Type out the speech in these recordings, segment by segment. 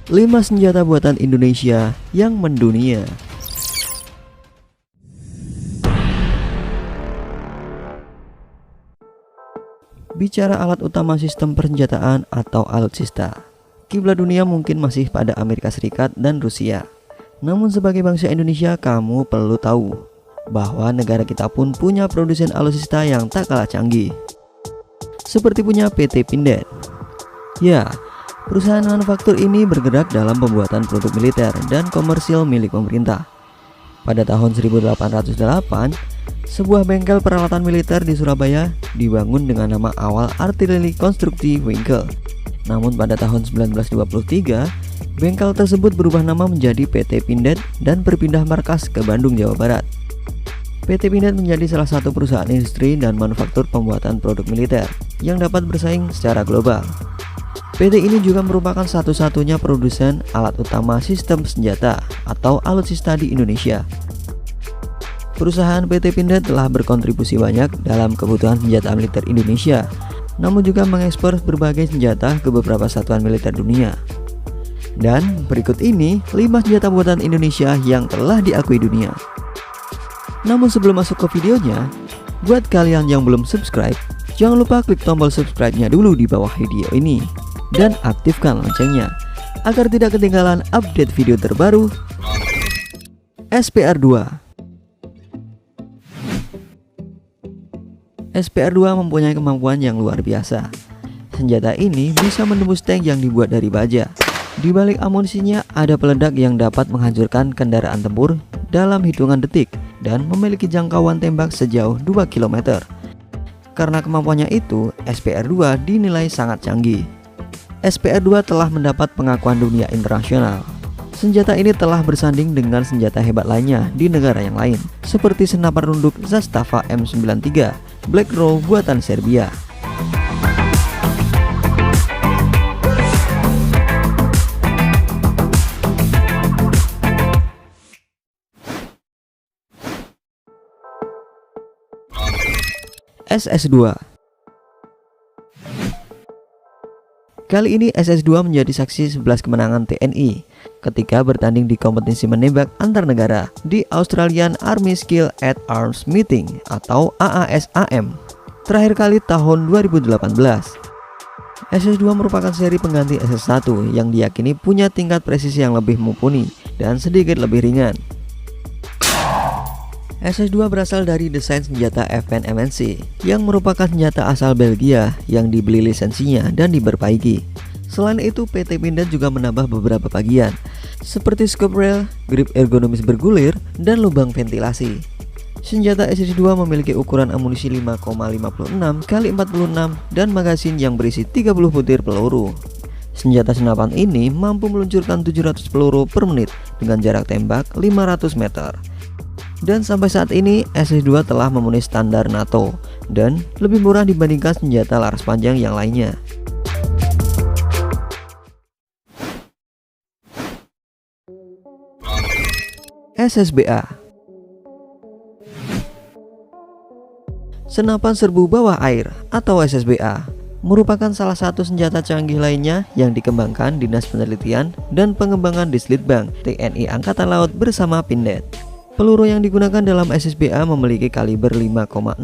5 senjata buatan Indonesia yang mendunia. Bicara alat utama sistem persenjataan atau alutsista, kiblat dunia mungkin masih pada Amerika Serikat dan Rusia. Namun sebagai bangsa Indonesia, kamu perlu tahu bahwa negara kita pun punya produsen alutsista yang tak kalah canggih, seperti punya PT Pindad. Ya, perusahaan manufaktur ini bergerak dalam pembuatan produk militer dan komersil milik pemerintah. Pada tahun 1808, sebuah bengkel peralatan militer di Surabaya dibangun dengan nama awal Artileri Konstruksi Winkel. Namun pada tahun 1923, bengkel tersebut berubah nama menjadi PT Pindad dan berpindah markas ke Bandung, Jawa Barat. PT Pindad menjadi salah satu perusahaan industri dan manufaktur pembuatan produk militer yang dapat bersaing secara global. PT ini juga merupakan satu-satunya produsen alat utama sistem senjata atau alutsista di Indonesia. Perusahaan PT Pindad telah berkontribusi banyak dalam kebutuhan senjata militer Indonesia, namun juga mengekspor berbagai senjata ke beberapa satuan militer dunia. Dan berikut ini 5 senjata buatan Indonesia yang telah diakui dunia. Namun sebelum masuk ke videonya, buat kalian yang belum subscribe, jangan lupa klik tombol subscribe-nya dulu di bawah video ini dan aktifkan loncengnya agar tidak ketinggalan update video terbaru. SPR-2. SPR-2 mempunyai kemampuan yang luar biasa. Senjata ini bisa menembus tank yang dibuat dari baja. Di balik amunisinya ada peledak yang dapat menghancurkan kendaraan tempur dalam hitungan detik dan memiliki jangkauan tembak sejauh 2 km. Karena kemampuannya itu, SPR-2 dinilai sangat canggih. SPR-2 telah mendapat pengakuan dunia internasional. Senjata ini telah bersanding dengan senjata hebat lainnya di negara yang lain, seperti senapan runduk Zastava M93 Black Roll buatan Serbia. SS2. Kali ini SS2 menjadi saksi 11 kemenangan TNI ketika bertanding di kompetisi menembak antar negara di Australian Army Skill at Arms Meeting atau AASAM terakhir kali tahun 2018. SS2 merupakan seri pengganti SS1 yang diyakini punya tingkat presisi yang lebih mumpuni dan sedikit lebih ringan. SS2 berasal dari desain senjata FN MNC yang merupakan senjata asal Belgia yang dibeli lisensinya dan diperbaiki. Selain itu, PT Pindad juga menambah beberapa bagian seperti scope rail, grip ergonomis bergulir, dan lubang ventilasi. Senjata SS2 memiliki ukuran amunisi 5,56 x 46 dan magasin yang berisi 30 butir peluru. Senjata senapan ini mampu meluncurkan 700 peluru per menit dengan jarak tembak 500 meter. Dan sampai saat ini SS2 telah memenuhi standar NATO dan lebih murah dibandingkan senjata laras panjang yang lainnya. SSBA. Senapan serbu bawah air atau SSBA merupakan salah satu senjata canggih lainnya yang dikembangkan Dinas Penelitian dan Pengembangan Dislitbang TNI Angkatan Laut bersama Pindad. Peluru yang digunakan dalam SSBA memiliki kaliber 5,66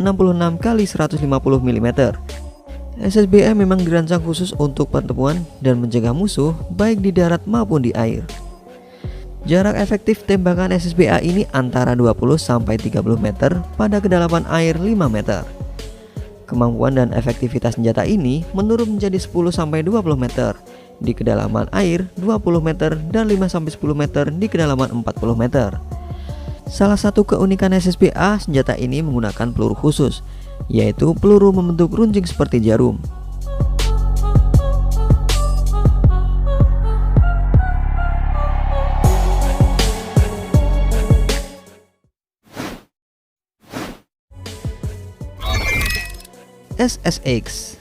x 150 mm. SSBA memang dirancang khusus untuk pertempuran dan mencegah musuh baik di darat maupun di air. Jarak efektif tembakan SSBA ini antara 20-30 meter pada kedalaman air 5 meter. Kemampuan dan efektivitas senjata ini menurun menjadi 10-20 meter di kedalaman air 20 meter dan 5-10 meter di kedalaman 40 meter. Salah satu keunikan SSBA, senjata ini menggunakan peluru khusus, yaitu peluru membentuk runcing seperti jarum. SSX.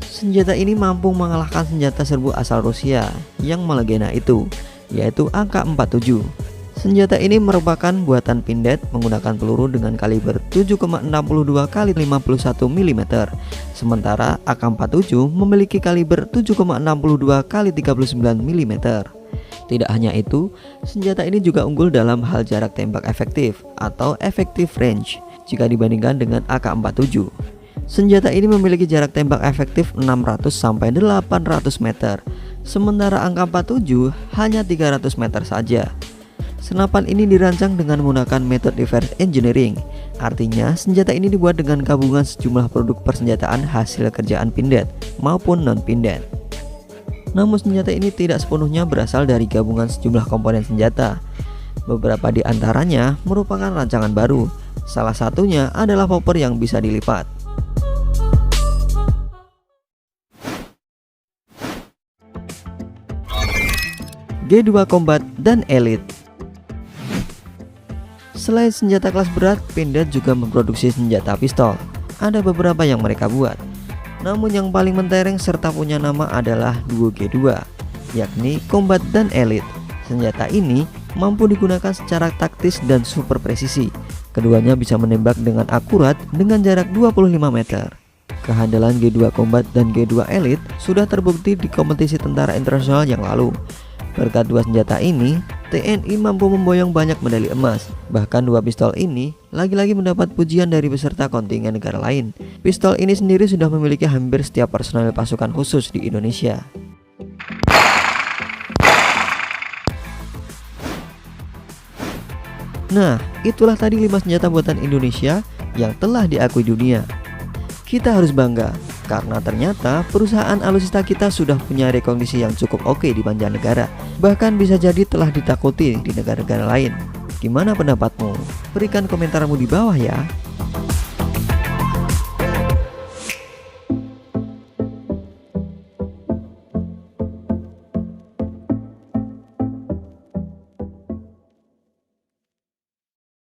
Senjata ini mampu mengalahkan senjata serbu asal Rusia yang melegenda itu, yaitu AK-47. Senjata ini merupakan buatan Pindad menggunakan peluru dengan kaliber 7,62 x 51 mm sementara AK-47 memiliki kaliber 7,62 x 39 mm. Tidak hanya itu, senjata ini juga unggul dalam hal jarak tembak efektif atau effective range jika dibandingkan dengan AK-47. Senjata ini memiliki jarak tembak efektif 600 sampai 800 meter, sementara AK-47 hanya 300 meter saja. Senapan ini dirancang dengan menggunakan metode reverse engineering, artinya senjata ini dibuat dengan gabungan sejumlah produk persenjataan hasil kerjaan Pindad maupun non-Pindad. Namun senjata ini tidak sepenuhnya berasal dari gabungan sejumlah komponen senjata. Beberapa di antaranya merupakan rancangan baru, salah satunya adalah popper yang bisa dilipat. G2 Combat dan Elite. Selain senjata kelas berat, Pindad juga memproduksi senjata pistol. Ada beberapa yang mereka buat, namun yang paling mentereng serta punya nama adalah Duo G2, yakni Combat dan Elite. Senjata ini mampu digunakan secara taktis dan super presisi. Keduanya bisa menembak dengan akurat dengan jarak 25 meter. Kehandalan G2 Combat dan G2 Elite sudah terbukti di kompetisi tentara internasional yang lalu. Berkat dua senjata ini, TNI mampu memboyong banyak medali emas. Bahkan dua pistol ini lagi-lagi mendapat pujian dari peserta kontingen negara lain. Pistol ini sendiri sudah memiliki hampir setiap personel pasukan khusus di Indonesia. Nah, itulah tadi 5 senjata buatan Indonesia yang telah diakui dunia. Kita harus bangga karena ternyata perusahaan alutsista kita sudah punya rekognisisi yang cukup oke di mancanegara. Bahkan bisa jadi telah ditakuti di negara-negara lain. Gimana pendapatmu? Berikan komentarmu di bawah ya.